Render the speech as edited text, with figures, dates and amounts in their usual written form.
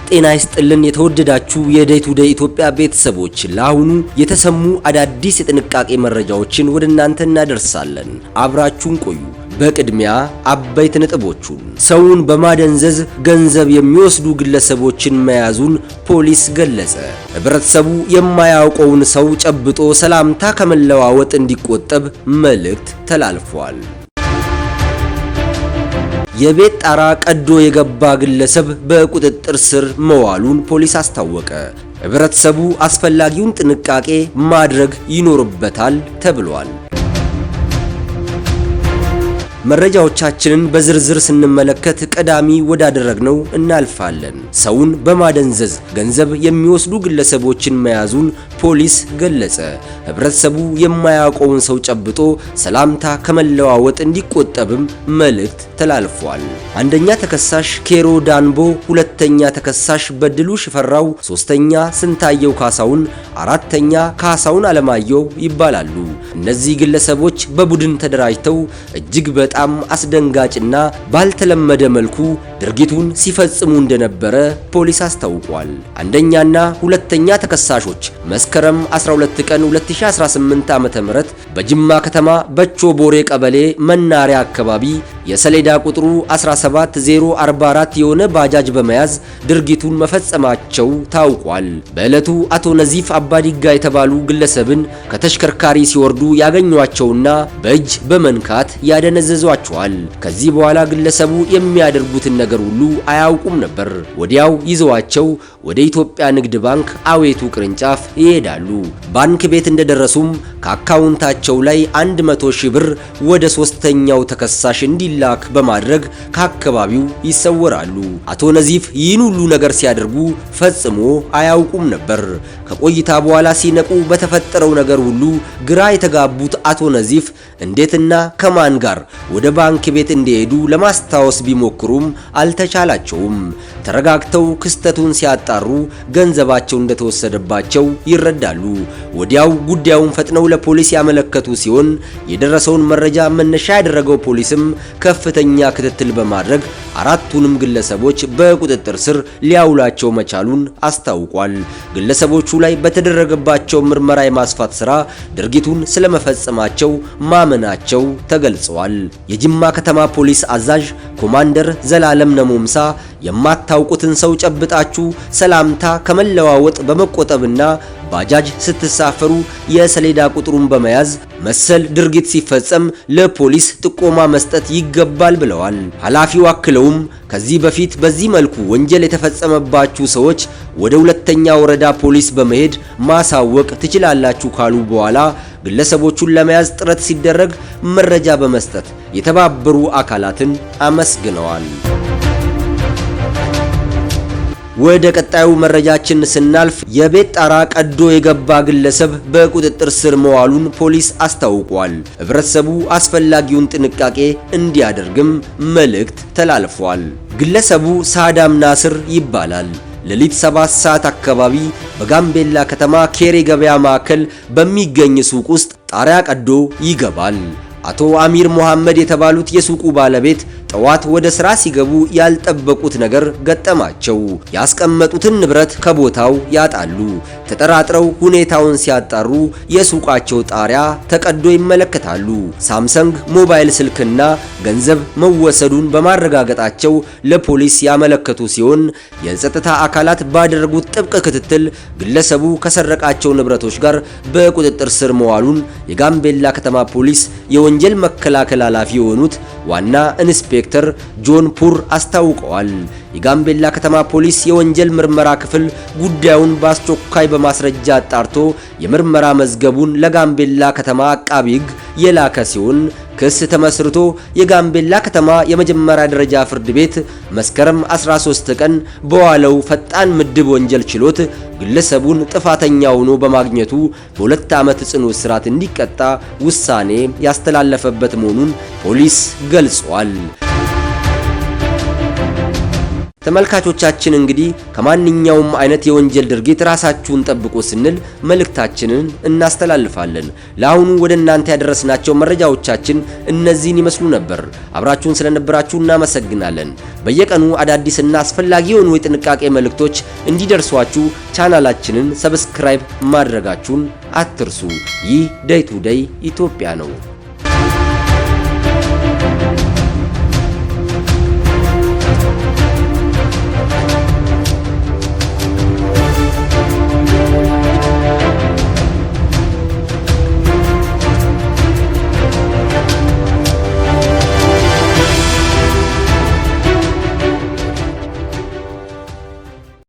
ጤና ይስጥልን የተወደዳችሁ የዴይ ቱ ዴይ ኢትዮጵያ ቤተሰቦች፣ ለአሁኑ የተሰሙ አዳዲስ የጥንቃቄ መረጃዎችን ወደ እናንተ እናደርሳለን። አብራችሁን ቆዩ። በቅድሚያ አበይት ነጥቦቹን። ሰውን በማደንዘዝ ገንዘብ የሚወስዱ ግለሰቦችን መያዙን ፖሊስ ገለጸ። ህብረተሰቡ የማያውቀውን ሰው ጨብጦ ሰላምታ ከመለዋወጥ እንዲቆጠብ መልእክት ተላልፏል። የቤት ጣራ ቀዶ የገባ ግለሰብ በቁጥጥር ስር መዋሉን ፖሊስ አስታወቀ። ህብረተሰቡ አስፈላጊውን ጥንቃቄ ማድረግ ይኖርበታል ተብሏል። መረጃዎቻችንን በዝርዝር ስንመለከት ቀዳሚ ወዳደረግነው እናልፋለን። ሰውን በማደንዘዝ ገንዘብ የሚወስዱ ግለሰቦችን መያዙን ፖሊስ ገለጸ። ህብረተሰቡ የማያውቀውን ሰው ጨብጦ ሰላምታ ከመለዋወጥ እንዲቆጠብም መልእክት ተላልፏል። አንደኛ ተከሳሽ ኬሮ ዳንቦ፣ ሁለተኛ ተከሳሽ በድሉ ሽፈራው፣ ሶስተኛ ስንታየው ካሳውን፣ አራተኛ ካሳውን አለማየሁ ይባላሉ። እነዚህ ግለሰቦች በቡድን ተደራጅተው እጅግ በጣም አስደንጋጭና ባልተለመደ መልኩ ድርጊቱን ሲፈጽሙ እንደነበረ ፖሊስ አስታውቋል። አንደኛና ሁለተኛ ተከሳሾች መስከረም 12 ቀን 2018 ዓ.ም በጅማ ከተማ በቾ ቦሬ ቀበሌ መናሪያ አካባቢ የሰሌዳ ቁጥሩ 17044 የሆነ ባጃጅ በመያዝ ድርጊቱን መፈጸማቸው ታውቋል። በዕለቱ አቶ ነዚፍ አባዲጋ የተባሉ ግለሰብን ከተሽከርካሪ ሲወርዱ ያገኟቸውና በእጅ በመንካት ያደነዘዟቸዋል። ከዚህ በኋላ ግለሰቡ የሚያደርጉትን ነገር ሁሉ አያውቁም ነበር። ወዲያው ይዘዋቸው ወደ ኢትዮጵያ ንግድ ባንክ አዌቱ ቅርንጫፍ ይሄዳሉ። ባንክ ቤት እንደደረሱም ከአካውንታቸው ላይ 100 ሺህ ብር ወደ ሶስተኛው ተከሳሽ እንዲላክ በማድረግ ከአካባቢው ይሰወራሉ። አቶ ነዚፍ ይህን ሁሉ ነገር ሲያደርጉ ፈጽሞ አያውቁም ነበር። ከቆይታ በኋላ ሲነቁ በተፈጠረው ነገር ሁሉ ግራ የተጋቡት አቶ ነዚፍ እንዴትና ከማን ጋር ወደ ባንክ ቤት እንደሄዱ ለማስታወስ ቢሞክሩም አልተቻላቸውም። ተረጋግተው ክስተቱን ሲያጣሩ ገንዘባቸው እንደተወሰደባቸው ይረዳሉ። ወዲያው ጉዳዩን ፈጥነው ለፖሊስ ያመለከቱ ሲሆን የደረሰውን መረጃ መነሻ ያደረገው ፖሊስም ከፍተኛ ክትትል በማድረግ አራቱንም ግለሰቦች በቁጥጥር ስር ሊያውላቸው መቻሉን አስታውቋል። ግለሰቦቹ ላይ በተደረገባቸው ምርመራ የማስፋት ስራ ድርጊቱን ስለመፈጸማቸው ማመናቸው ተገልጿል። የጅማ ከተማ ፖሊስ አዛዥ ኮማንደር ዘላለም ነሞምሳ የማታውቁትን ሰው ጨብጣችሁ ሰላምታ ከመለዋወጥ በመቆጠብና ባጃጅ ስትሳፈሩ የሰሌዳ ቁጥሩን በመያዝ መሰል ድርጊት ሲፈጸም ለፖሊስ ጥቆማ መስጠት ይገባል ብለዋል። ኃላፊው አክለውም ከዚህ በፊት በዚህ መልኩ ወንጀል የተፈጸመባችሁ ሰዎች ወደ ሁለተኛ ወረዳ ፖሊስ በመሄድ ማሳወቅ ትችላላችሁ ካሉ በኋላ ግለሰቦቹን ለመያዝ ጥረት ሲደረግ መረጃ በመስጠት የተባበሩ አካላትን አመስግነዋል። ወደ ቀጣዩ መረጃችን ስናልፍ የቤት ጣራ ቀዶ የገባ ግለሰብ በቁጥጥር ስር መዋሉን ፖሊስ አስታውቋል። ህብረተሰቡ አስፈላጊውን ጥንቃቄ እንዲያደርግም መልእክት ተላልፏል። ግለሰቡ ሳዳም ናስር ይባላል። ሌሊት 7 ሰዓት አካባቢ በጋምቤላ ከተማ ኬሬ ገበያ ማዕከል በሚገኝ ሱቅ ውስጥ ጣሪያ ቀዶ ይገባል። አቶ አሚር መሐመድ የተባሉት የሱቁ ባለቤት ጠዋት ወደ ስራ ሲገቡ ያልጠበቁት ነገር ገጠማቸው። ያስቀመጡትን ንብረት ከቦታው ያጣሉ። ተጠራጥረው ሁኔታውን ሲያጣሩ የሱቃቸው ጣሪያ ተቀዶ ይመለከታሉ። ሳምሰንግ ሞባይል ስልክና ገንዘብ መወሰዱን በማረጋገጣቸው ለፖሊስ ያመለከቱ ሲሆን የጸጥታ አካላት ባደረጉት ጥብቅ ክትትል ግለሰቡ ከሰረቃቸው ንብረቶች ጋር በቁጥጥር ስር መዋሉን የጋምቤላ ከተማ ፖሊስ የወንጀል መከላከል ኃላፊ የሆኑት ዋና ኢንስፔክተር ጆን ፑር አስታውቀዋል። የጋምቤላ ከተማ ፖሊስ የወንጀል ምርመራ ክፍል ጉዳዩን በአስቸኳይ በማስረጃ አጣርቶ የምርመራ መዝገቡን ለጋምቤላ ከተማ አቃቢ ሕግ የላከ ሲሆን ክስ ተመስርቶ የጋምቤላ ከተማ የመጀመሪያ ደረጃ ፍርድ ቤት መስከረም 13 ቀን በዋለው ፈጣን ምድብ ወንጀል ችሎት ግለሰቡን ጥፋተኛ ሆኖ በማግኘቱ በ2 ዓመት ጽኑ እስራት እንዲቀጣ ውሳኔ ያስተላለፈበት መሆኑን ፖሊስ ገልጿል። ተመልካቾቻችን እንግዲህ ከማንኛውም አይነት የወንጀል ድርጊት ራሳችሁን ጠብቁ ስንል መልእክታችንን እናስተላልፋለን። ለአሁኑ ወደ እናንተ ያደረስናቸው መረጃዎቻችን እነዚህን ይመስሉ ነበር። አብራችሁን ስለነበራችሁ እናመሰግናለን። በየቀኑ አዳዲስና አስፈላጊ የሆኑ የጥንቃቄ መልእክቶች እንዲደርሷችሁ ቻናላችንን ሰብስክራይብ ማድረጋችሁን አትርሱ። ይህ ዴይ ቱ ዴይ ኢትዮጵያ ነው።